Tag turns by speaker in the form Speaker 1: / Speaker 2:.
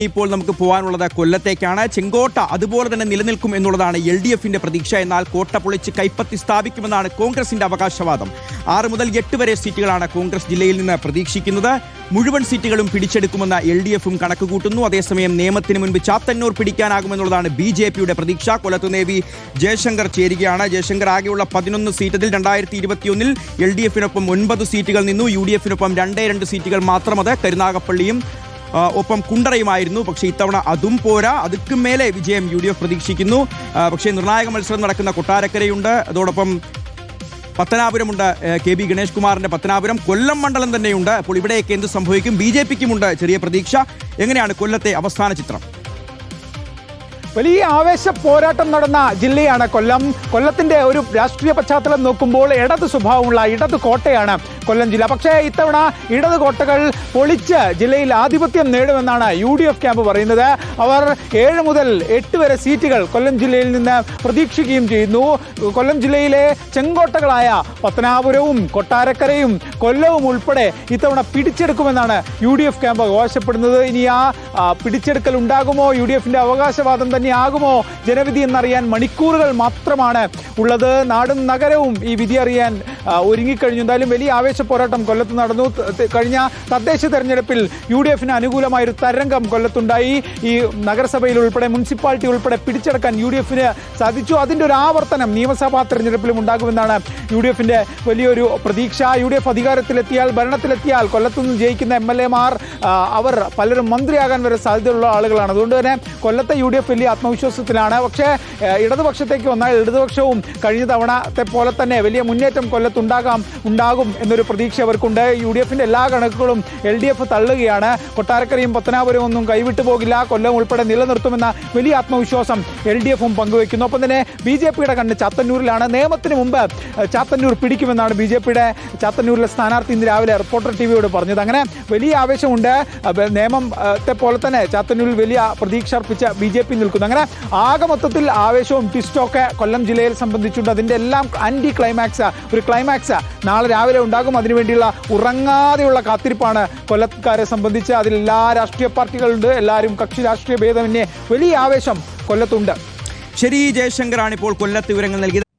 Speaker 1: ഇപ്പോൾ നമുക്ക് പോകാനുള്ളത് കൊല്ലത്തേക്കാണ്. ചെങ്കോട്ട അതുപോലെ തന്നെ നിലനിൽക്കും എന്നുള്ളതാണ് LDFന്റെ പ്രതീക്ഷ. എന്നാൽ കോട്ട പൊളിച്ച് കൈപ്പത്തി സ്ഥാപിക്കുമെന്നാണ് കോൺഗ്രസിന്റെ അവകാശവാദം. 6 മുതൽ 8 വരെ സീറ്റുകളാണ് കോൺഗ്രസ് ജില്ലയിൽ നിന്ന് പ്രതീക്ഷിക്കുന്നത്. മുഴുവൻ സീറ്റുകളും പിടിച്ചെടുക്കുമെന്ന് LDFും കണക്ക് കൂട്ടുന്നു. അതേസമയം നിയമത്തിന് മുൻപ് ചാത്തന്നൂർ പിടിക്കാനാകുമെന്നുള്ളതാണ് BJPയുടെ പ്രതീക്ഷ. കൊല്ലത്തുനേവി ജയശങ്കർ ചേരുകയാണ്. ജയശങ്കർ, ആകെയുള്ള 11 സീറ്റിൽ 2021 LDFിനൊപ്പം 9 സീറ്റുകൾ നിന്നു. UDFിനൊപ്പം 2 സീറ്റുകൾ മാത്രം. അത് കരുനാഗപ്പള്ളിയും ഒപ്പം കുണ്ടറയുമായിരുന്നു. പക്ഷേ ഇത്തവണ അതും പോരാ, അതുക്കും മേലെ വിജയം UDF പ്രതീക്ഷിക്കുന്നു. പക്ഷേ നിർണായക മത്സരം നടക്കുന്ന കൊട്ടാരക്കരയുണ്ട്, അതോടൊപ്പം പത്തനാപുരമുണ്ട്. KB ഗണേഷ് കുമാറിന്റെ പത്തനാപുരം, കൊല്ലം മണ്ഡലം തന്നെയുണ്ട്. അപ്പോൾ ഇവിടെയൊക്കെ എന്ത് സംഭവിക്കും? BJPക്കുമുണ്ട് ചെറിയ പ്രതീക്ഷ. എങ്ങനെയാണ് കൊല്ലത്തെ അവസാന ചിത്രം?
Speaker 2: വലിയ ആവേശ പോരാട്ടം നടന്ന ജില്ലയാണ് കൊല്ലം. കൊല്ലത്തിന്റെ ഒരു രാഷ്ട്രീയ പശ്ചാത്തലം നോക്കുമ്പോൾ ഇടത് സ്വഭാവമുള്ള ഇടത് കോട്ടയാണ് കൊല്ലം ജില്ല. പക്ഷേ ഇത്തവണ ഇടത് കോട്ടകൾ പൊളിച്ച് ജില്ലയിൽ ആധിപത്യം നേടുമെന്നാണ് UDF ക്യാമ്പ് പറയുന്നത്. അവർ 7 മുതൽ 8 വരെ സീറ്റുകൾ കൊല്ലം ജില്ലയിൽ നിന്ന് പ്രതീക്ഷിക്കുകയും ചെയ്യുന്നു. കൊല്ലം ജില്ലയിലെ ചെങ്കോട്ടകളായ പത്തനാപുരവും കൊട്ടാരക്കരയും കൊല്ലവും ഉൾപ്പെടെ ഇത്തവണ പിടിച്ചെടുക്കുമെന്നാണ് UDF ക്യാമ്പ് അവകാശപ്പെടുന്നത്. ഇനി ആ പിടിച്ചെടുക്കൽ ഉണ്ടാകുമോ? UDFന്റെ അവകാശവാദം തന്നെയാകുമോ ജനവിധി എന്നറിയാൻ മണിക്കൂറുകൾ മാത്രമാണ് ഉള്ളത്. നാടും നഗരവും ഈ വിധി അറിയാൻ ഒരുങ്ങിക്കഴിഞ്ഞു. എന്തായാലും വലിയ ആവേശ പോരാട്ടം കൊല്ലത്ത് നടന്നു. കഴിഞ്ഞ തദ്ദേശ തെരഞ്ഞെടുപ്പിൽ UDFന് അനുകൂലമായൊരു തരംഗം കൊല്ലത്തുണ്ടായി. ഈ നഗരസഭയിൽ ഉൾപ്പെടെ മുനിസിപ്പാലിറ്റി ഉൾപ്പെടെ പിടിച്ചെടുക്കാൻ UDFന് സാധിച്ചു. അതിൻ്റെ ഒരു ആവർത്തനം നിയമസഭാ തെരഞ്ഞെടുപ്പിലും ഉണ്ടാകുമെന്നാണ് UDFന്റെ വലിയൊരു പ്രതീക്ഷ. UDF അധികാരത്തിലെത്തിയാൽ, ഭരണത്തിലെത്തിയാൽ കൊല്ലത്തുനിന്ന് ജയിക്കുന്ന MLAമാർ അവർ പലരും മന്ത്രിയാകാൻ വരെ സാധ്യതയുള്ള ആളുകളാണ്. അതുകൊണ്ട് തന്നെ കൊല്ലത്തെ UDF വലിയ ആത്മവിശ്വാസത്തിലാണ്. പക്ഷേ ഇടതുപക്ഷത്തേക്ക് വന്നാൽ ഇടതുപക്ഷവും കഴിഞ്ഞ തവണത്തെ പോലെ തന്നെ വലിയ മുന്നേറ്റം ഉണ്ടാകും എന്നൊരു പ്രതീക്ഷ അവർക്കുണ്ട്. UDFന്റെ എല്ലാ കണക്കുകളും LDF തള്ളുകയാണ്. കൊട്ടാരക്കരയും പത്തനാപുരവും ഒന്നും കൈവിട്ടു പോകില്ല, കൊല്ലം ഉൾപ്പെടെ നിലനിർത്തുമെന്ന വലിയ ആത്മവിശ്വാസം LDFും പങ്കുവയ്ക്കുന്നു. ഒപ്പം തന്നെ BJPയുടെ കണ്ണ് ചാത്തന്നൂരിലാണ്. നിയമത്തിന് മുമ്പ് ചാത്തന്നൂർ പിടിക്കുമെന്നാണ് BJPയുടെ ചാത്തന്നൂരിലെ സ്ഥാനാർത്ഥി ഇന്ന് രാവിലെ റിപ്പോർട്ടർ TVയോട് പറഞ്ഞത്. അങ്ങനെ വലിയ ആവേശമുണ്ട്. നിയമത്തെ പോലെ തന്നെ ചാത്തന്നൂരിൽ വലിയ പ്രതീക്ഷ അർപ്പിച്ച BJP നിൽക്കുന്നു. അങ്ങനെ ആകെ മൊത്തത്തിൽ ആവേശവും ട്വിസ്റ്റൊക്കെ കൊല്ലം ജില്ലയിൽ സംബന്ധിച്ചുണ്ട്. അതിൻ്റെ എല്ലാം ഒരു ക്ലൈമാക്സ് നാളെ രാവിലെ ഉണ്ടാകും. അതിനുവേണ്ടിയുള്ള ഉറങ്ങാതെയുള്ള കാത്തിരിപ്പാണ് കൊല്ലക്കാരെ സംബന്ധിച്ച്. അതിൽ എല്ലാ രാഷ്ട്രീയ പാർട്ടികളുണ്ട്. എല്ലാവരും കക്ഷി രാഷ്ട്രീയ ഭേദമന്യേ വലിയ ആവേശം കൊല്ലത്തുണ്ട്.
Speaker 1: ശരി, ജയശങ്കറാണ് ഇപ്പോൾ കൊല്ലത്ത് വിവരങ്ങൾ നൽകിയത്.